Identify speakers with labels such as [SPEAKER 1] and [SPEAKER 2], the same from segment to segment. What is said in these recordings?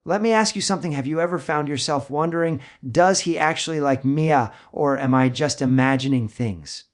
[SPEAKER 1] Let me ask you something. Have you ever found yourself wondering, does he actually like Mia, or am I just imagining things?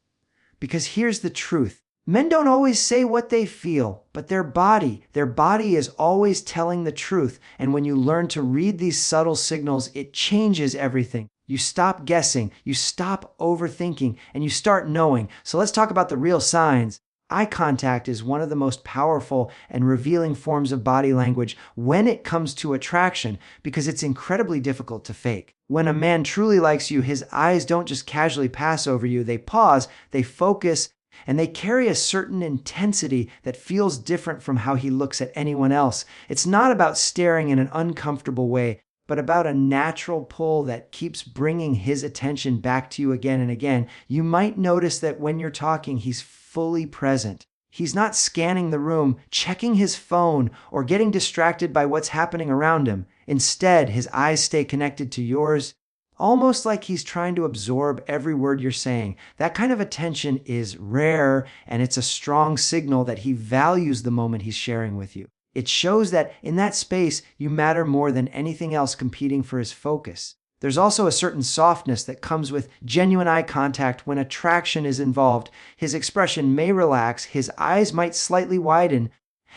[SPEAKER 1] Because here's the truth. Men don't always say what they feel, but their body is always telling the truth. And when you learn to read these subtle signals, it changes everything. You stop guessing, you stop overthinking, and you start knowing. So let's talk about the real signs. Eye contact is one of the most powerful and revealing forms of body language when it comes to attraction, because it's incredibly difficult to fake. When a man truly likes you, his eyes don't just casually pass over you. They pause, they focus, and they carry a certain intensity that feels different from how he looks at anyone else. It's not about staring in an uncomfortable way, but about a natural pull that keeps bringing his attention back to you again and again. You might notice that when you're talking, he's fully present. He's not scanning the room, checking his phone, or getting distracted by what's happening around him. Instead, his eyes stay connected to yours, almost like he's trying to absorb every word you're saying. That kind of attention is rare, and it's a strong signal that he values the moment he's sharing with you. It shows that in that space, you matter more than anything else competing for his focus. There's also a certain softness that comes with genuine eye contact when attraction is involved. His expression may relax, his eyes might slightly widen,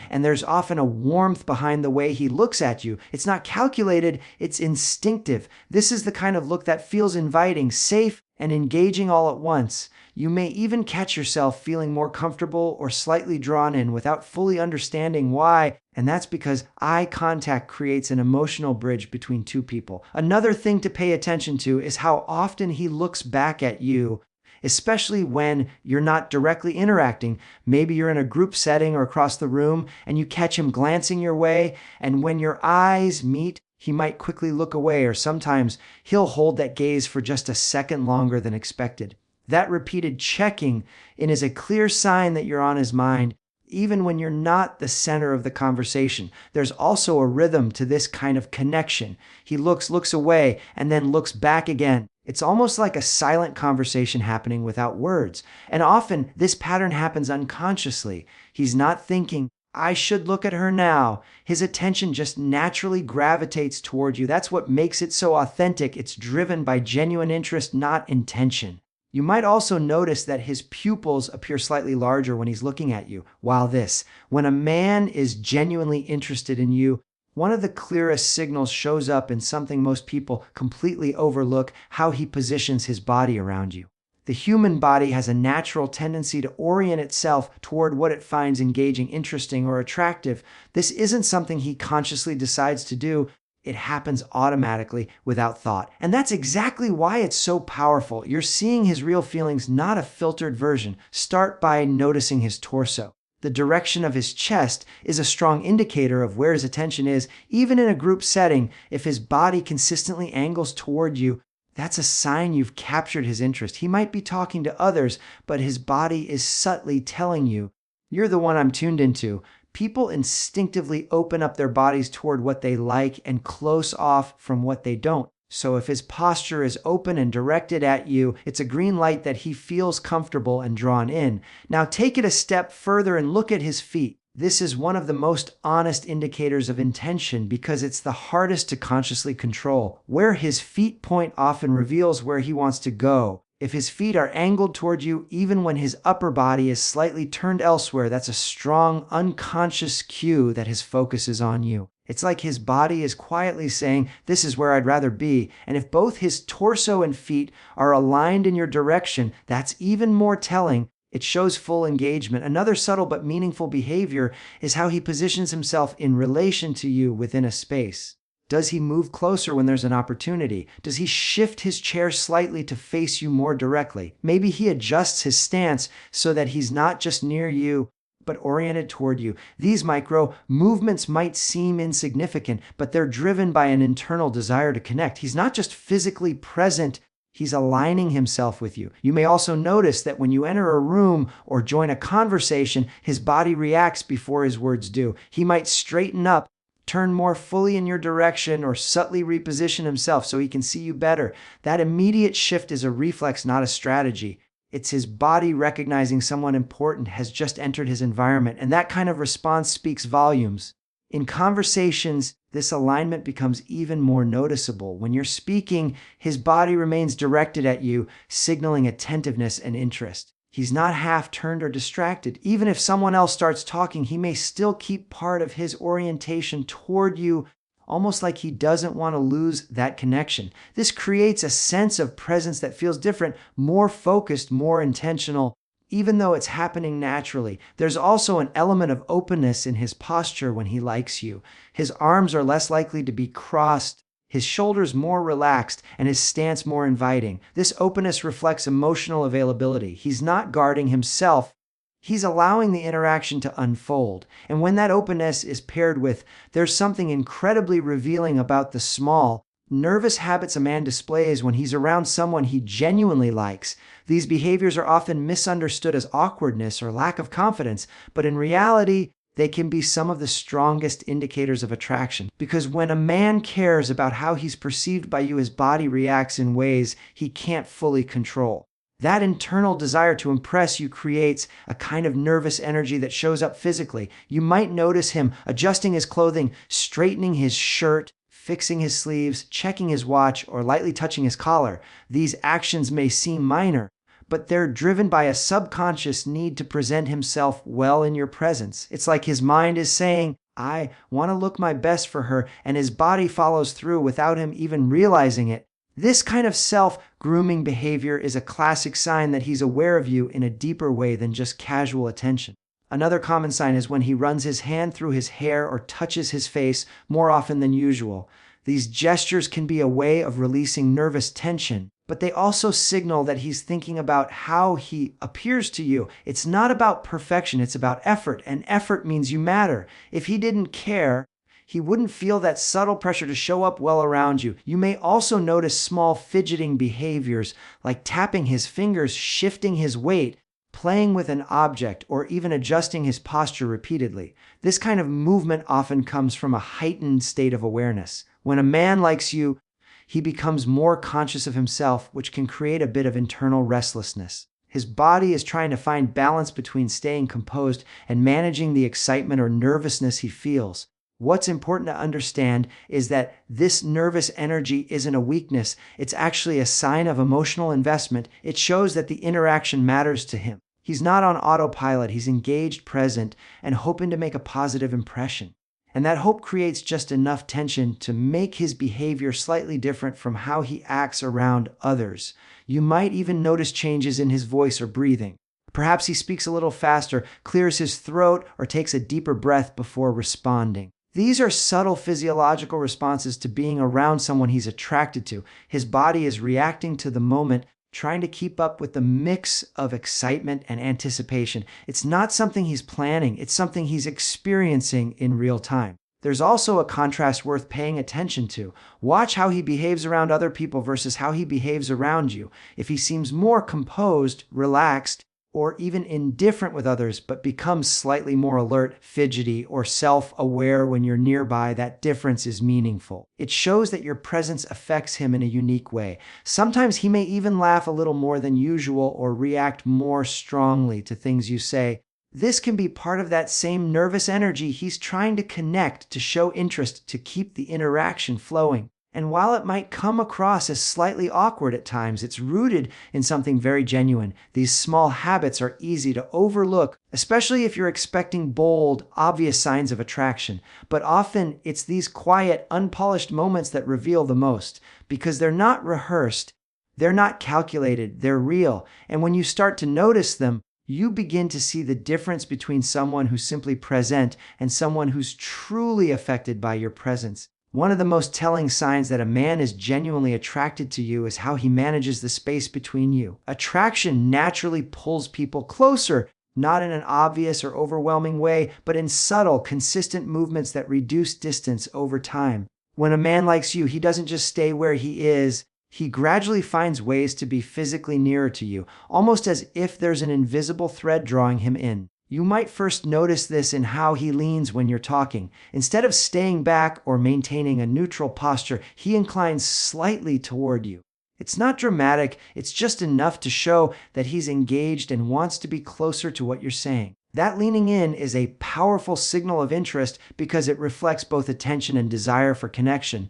[SPEAKER 1] and there's often a warmth behind the way he looks at you. It's not calculated, it's instinctive. This is the kind of look that feels inviting, safe, and engaging all at once. You may even catch yourself feeling more comfortable or slightly drawn in without fully understanding why, and that's because eye contact creates an emotional bridge between two people. Another thing to pay attention to is how often he looks back at you, especially when you're not directly interacting. Maybe you're in a group setting or across the room and you catch him glancing your way, and when your eyes meet, he might quickly look away, or sometimes he'll hold that gaze for just a second longer than expected. That repeated checking in is a clear sign that you're on his mind, even when you're not the center of the conversation. There's also a rhythm to this kind of connection. He looks away, and then looks back again. It's almost like a silent conversation happening without words. And often this pattern happens unconsciously. He's not thinking, I should look at her now. His attention just naturally gravitates toward you. That's what makes it so authentic. It's driven by genuine interest, not intention. You might also notice that his pupils appear slightly larger when he's looking at you. When a man is genuinely interested in you, one of the clearest signals shows up in something most people completely overlook: how he positions his body around you. The human body has a natural tendency to orient itself toward what it finds engaging, interesting, or attractive. This isn't something he consciously decides to do. It happens automatically without thought. And that's exactly why it's so powerful. You're seeing his real feelings, not a filtered version. Start by noticing his torso. The direction of his chest is a strong indicator of where his attention is. Even in a group setting, if his body consistently angles toward you, that's a sign you've captured his interest. He might be talking to others, but his body is subtly telling you, you're the one I'm tuned into. People instinctively open up their bodies toward what they like and close off from what they don't. So if his posture is open and directed at you, it's a green light that he feels comfortable and drawn in. Now take it a step further and look at his feet. This is one of the most honest indicators of intention because it's the hardest to consciously control. Where his feet point often reveals where he wants to go. If his feet are angled toward you, even when his upper body is slightly turned elsewhere, that's a strong, unconscious cue that his focus is on you. It's like his body is quietly saying, this is where I'd rather be. And if both his torso and feet are aligned in your direction, that's even more telling. It shows full engagement. Another subtle but meaningful behavior is how he positions himself in relation to you within a space. Does he move closer when there's an opportunity? Does he shift his chair slightly to face you more directly? Maybe he adjusts his stance so that he's not just near you, but oriented toward you. These micro movements might seem insignificant, but they're driven by an internal desire to connect. He's not just physically present, he's aligning himself with you. You may also notice that when you enter a room or join a conversation, his body reacts before his words do. He might straighten up, turn more fully in your direction, or subtly reposition himself so he can see you better. That immediate shift is a reflex, not a strategy. It's his body recognizing someone important has just entered his environment, and that kind of response speaks volumes. In conversations, This alignment becomes even more noticeable. When you're speaking, his body remains directed at you, signaling attentiveness and interest. He's not half turned or distracted. Even if someone else starts talking, he may still keep part of his orientation toward you, almost like he doesn't want to lose that connection. This creates a sense of presence that feels different, more focused, more intentional, even though it's happening naturally. There's also an element of openness in his posture when he likes you. His arms are less likely to be crossed, his shoulders more relaxed, and his stance more inviting. This openness reflects emotional availability. He's not guarding himself. He's allowing the interaction to unfold. And when that openness is paired with, there's something incredibly revealing about the small, nervous habits a man displays when he's around someone he genuinely likes. These behaviors are often misunderstood as awkwardness or lack of confidence, but in reality, they can be some of the strongest indicators of attraction. Because when a man cares about how he's perceived by you, his body reacts in ways he can't fully control. That internal desire to impress you creates a kind of nervous energy that shows up physically. You might notice him adjusting his clothing, straightening his shirt, fixing his sleeves, checking his watch, or lightly touching his collar. These actions may seem minor, but they're driven by a subconscious need to present himself well in your presence. It's like his mind is saying, I want to look my best for her, and his body follows through without him even realizing it. This kind of self-grooming behavior is a classic sign that he's aware of you in a deeper way than just casual attention. Another common sign is when he runs his hand through his hair or touches his face more often than usual. These gestures can be a way of releasing nervous tension, but they also signal that he's thinking about how he appears to you. It's not about perfection, it's about effort, and effort means you matter. If he didn't care, he wouldn't feel that subtle pressure to show up well around you. You may also notice small fidgeting behaviors, like tapping his fingers, shifting his weight, playing with an object, or even adjusting his posture repeatedly. This kind of movement often comes from a heightened state of awareness. When a man likes you, he becomes more conscious of himself, which can create a bit of internal restlessness. His body is trying to find balance between staying composed and managing the excitement or nervousness he feels. What's important to understand is that this nervous energy isn't a weakness. It's actually a sign of emotional investment. It shows that the interaction matters to him. He's not on autopilot. He's engaged, present, and hoping to make a positive impression. And that hope creates just enough tension to make his behavior slightly different from how he acts around others. You might even notice changes in his voice or breathing. Perhaps he speaks a little faster, clears his throat, or takes a deeper breath before responding. These are subtle physiological responses to being around someone he's attracted to. His body is reacting to the moment, trying to keep up with the mix of excitement and anticipation. It's not something he's planning, it's something he's experiencing in real time. There's also a contrast worth paying attention to. Watch how he behaves around other people versus how he behaves around you. If he seems more composed, relaxed, or even indifferent with others, but becomes slightly more alert, fidgety, or self-aware when you're nearby, that difference is meaningful. It shows that your presence affects him in a unique way. Sometimes he may even laugh a little more than usual or react more strongly to things you say. This can be part of that same nervous energy. He's trying to connect, to show interest, to keep the interaction flowing. And while it might come across as slightly awkward at times, it's rooted in something very genuine. These small habits are easy to overlook, especially if you're expecting bold, obvious signs of attraction. But often it's these quiet, unpolished moments that reveal the most, because they're not rehearsed, they're not calculated, they're real. And when you start to notice them, you begin to see the difference between someone who's simply present and someone who's truly affected by your presence. One of the most telling signs that a man is genuinely attracted to you is how he manages the space between you. Attraction naturally pulls people closer, not in an obvious or overwhelming way, but in subtle, consistent movements that reduce distance over time. When a man likes you, he doesn't just stay where he is. He gradually finds ways to be physically nearer to you, almost as if there's an invisible thread drawing him in. You might first notice this in how he leans when you're talking. Instead of staying back or maintaining a neutral posture, he inclines slightly toward you. It's not dramatic, it's just enough to show that he's engaged and wants to be closer to what you're saying. That leaning in is a powerful signal of interest because it reflects both attention and desire for connection.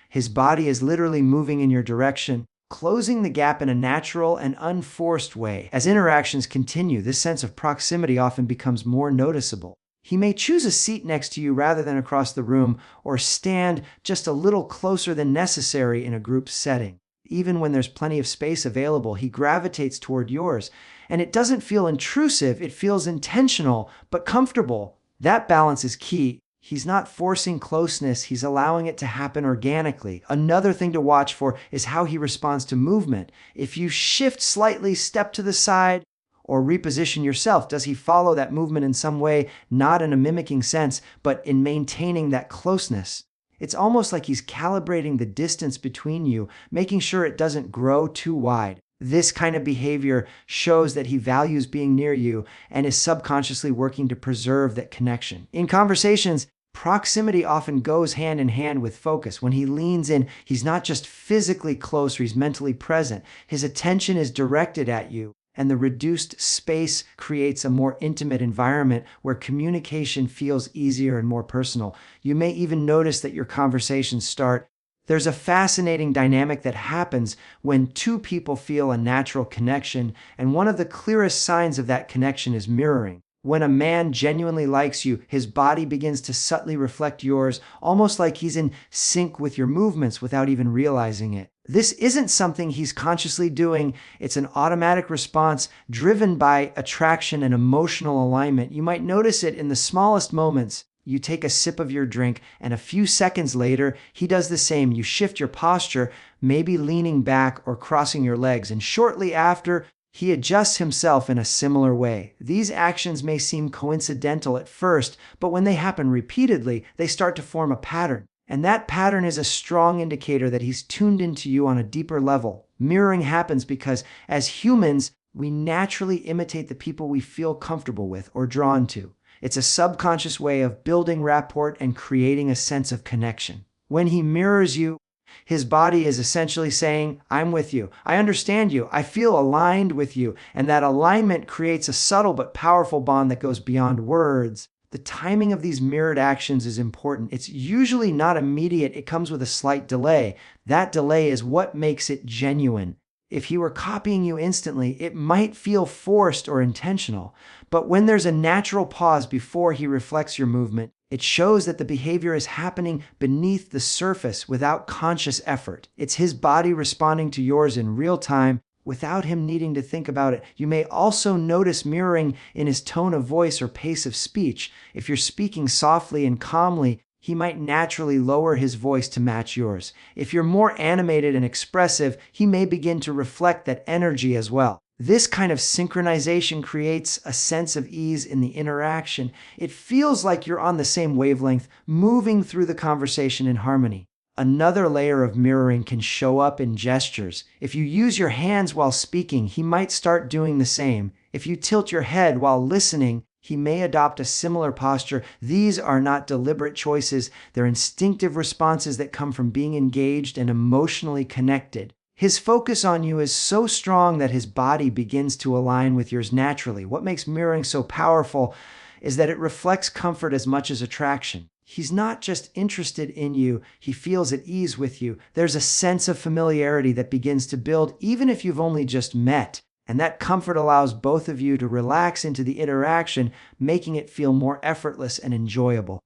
[SPEAKER 1] His body is literally moving in your direction, closing the gap in a natural and unforced way. As interactions continue, this sense of proximity often becomes more noticeable. He may choose a seat next to you rather than across the room, or stand just a little closer than necessary in a group setting. Even when there's plenty of space available, he gravitates toward yours. And it doesn't feel intrusive, it feels intentional, but comfortable. That balance is key. He's not forcing closeness, he's allowing it to happen organically. Another thing to watch for is how he responds to movement. If you shift slightly, step to the side, or reposition yourself, does he follow that movement in some way, not in a mimicking sense, but in maintaining that closeness? It's almost like he's calibrating the distance between you, making sure it doesn't grow too wide. This kind of behavior shows that he values being near you and is subconsciously working to preserve that connection. In conversations, proximity often goes hand in hand with focus. When he leans in, he's not just physically closer, he's mentally present. His attention is directed at you, and the reduced space creates a more intimate environment where communication feels easier and more personal. You may even notice that your conversations start. There's a fascinating dynamic that happens when two people feel a natural connection, and one of the clearest signs of that connection is mirroring. When a man genuinely likes you, his body begins to subtly reflect yours, almost like he's in sync with your movements without even realizing it. This isn't something he's consciously doing. It's an automatic response driven by attraction and emotional alignment. You might notice it in the smallest moments. You take a sip of your drink, and a few seconds later, he does the same. You shift your posture, maybe leaning back or crossing your legs, and shortly after, he adjusts himself in a similar way. These actions may seem coincidental at first, but when they happen repeatedly, they start to form a pattern. And that pattern is a strong indicator that he's tuned into you on a deeper level. Mirroring happens because, as humans, we naturally imitate the people we feel comfortable with or drawn to. It's a subconscious way of building rapport and creating a sense of connection. When he mirrors you, his body is essentially saying, I'm with you. I understand you. I feel aligned with you. And that alignment creates a subtle but powerful bond that goes beyond words. The timing of these mirrored actions is important. It's usually not immediate. It comes with a slight delay. That delay is what makes it genuine. If he were copying you instantly, it might feel forced or intentional. But when there's a natural pause before he reflects your movement, it shows that the behavior is happening beneath the surface without conscious effort. It's his body responding to yours in real time without him needing to think about it. You may also notice mirroring in his tone of voice or pace of speech. If you're speaking softly and calmly, he might naturally lower his voice to match yours. If you're more animated and expressive, he may begin to reflect that energy as well. This kind of synchronization creates a sense of ease in the interaction. It feels like you're on the same wavelength, moving through the conversation in harmony. Another layer of mirroring can show up in gestures. If you use your hands while speaking, he might start doing the same. If you tilt your head while listening, he may adopt a similar posture. These are not deliberate choices. They're instinctive responses that come from being engaged and emotionally connected. His focus on you is so strong that his body begins to align with yours naturally. What makes mirroring so powerful is that it reflects comfort as much as attraction. He's not just interested in you, he feels at ease with you. There's a sense of familiarity that begins to build even if you've only just met. And that comfort allows both of you to relax into the interaction, making it feel more effortless and enjoyable.